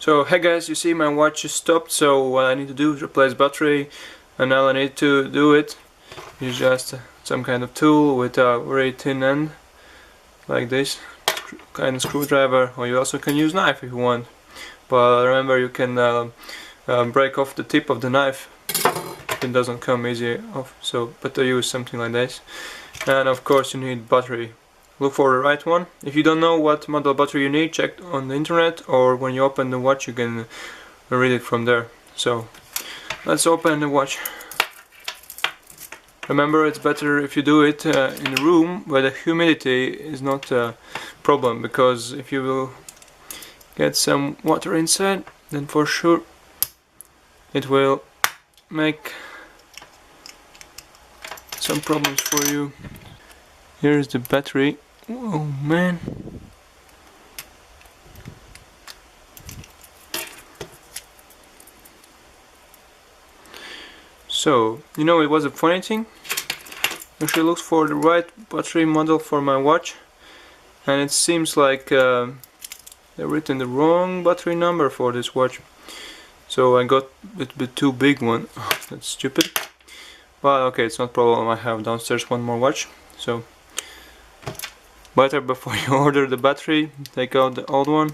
So hey guys, you see my watch is stopped, so what I need to do is replace battery, and all I need to do it is just some kind of tool with a very thin end like this, kind of screwdriver, or you also can use knife if you want, but remember you can break off the tip of the knife. It doesn't come easy off, so better use something like this. And of course you need battery. Look for the right one. If you don't know what model battery you need, check on the internet, or when you open the watch you can read it from there. So let's open the watch. Remember, it's better if you do it in a room where the humidity is not a problem, because if you will get some water inside, then for sure it will make some problems for you. Here's the battery. Oh man. So, you know, it was a funny thing. Actually looked for the right battery model for my watch, and it seems like they've written the wrong battery number for this watch. So I got a bit too big one. That's stupid. But okay, it's not a problem. I have downstairs one more watch. So better before you order the battery, take out the old one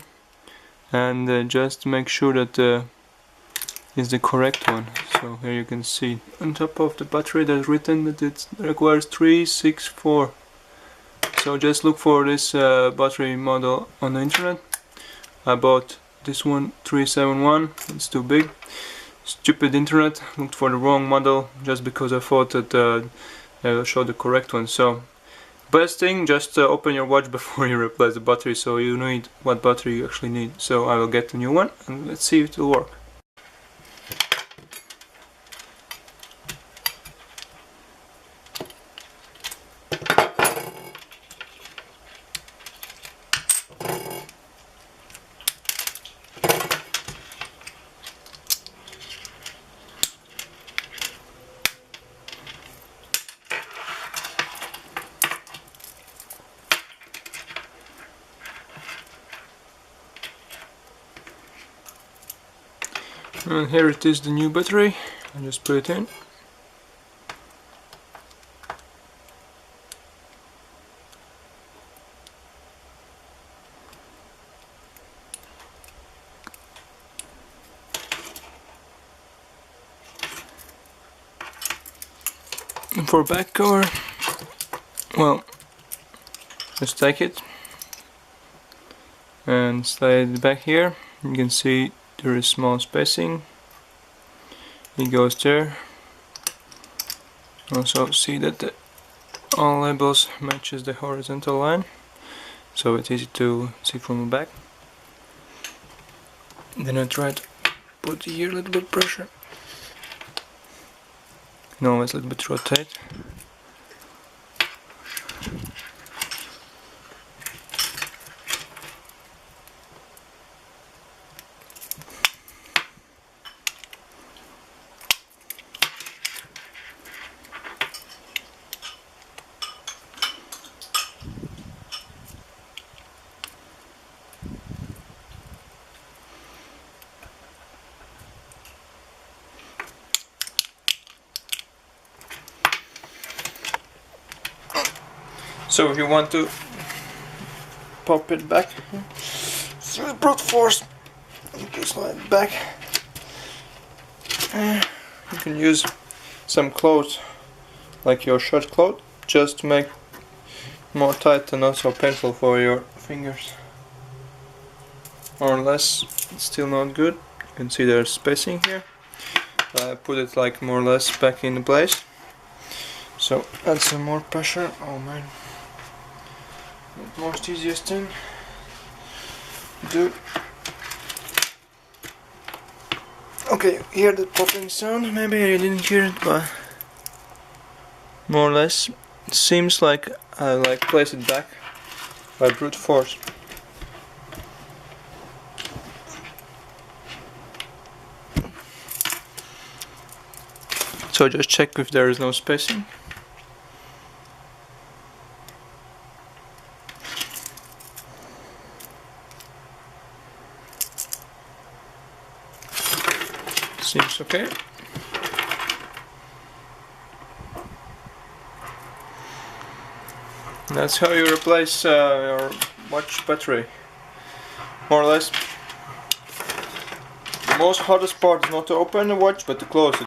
and just make sure that is the correct one. So here you can see on top of the battery there's written that it requires 364. So just look for this battery model on the internet. I bought this one 371. It's too big. Stupid internet, looked for the wrong model just because I thought that they will show the correct one. So best thing, just open your watch before you replace the battery, so you know what battery you actually need. So I will get a new one and let's see if it will work. And here it is, the new battery. I just put it in. And for back cover, well, just take it and slide it back here. You can see there is small spacing. It goes there. Also see that all labels matches the horizontal line, so it's easy to see from the back. Then I try to put here a little bit pressure. Now let's a little bit rotate. So if you want to pop it back, so brute force, you can slide it back. You can use some cloth, like your shirt cloth, just to make more tight and not so painful for your fingers. More or less, it's still not good. You can see there's spacing here. I put it like more or less back in place. So add some more pressure. Oh man. Most easiest thing to do. Okay, hear the popping sound. Maybe you didn't hear it, but more or less it seems like I place it back by brute force. So just check if there is no spacing. Seems okay. That's how you replace your watch battery, more or less. The most hardest part is not to open the watch but to close it.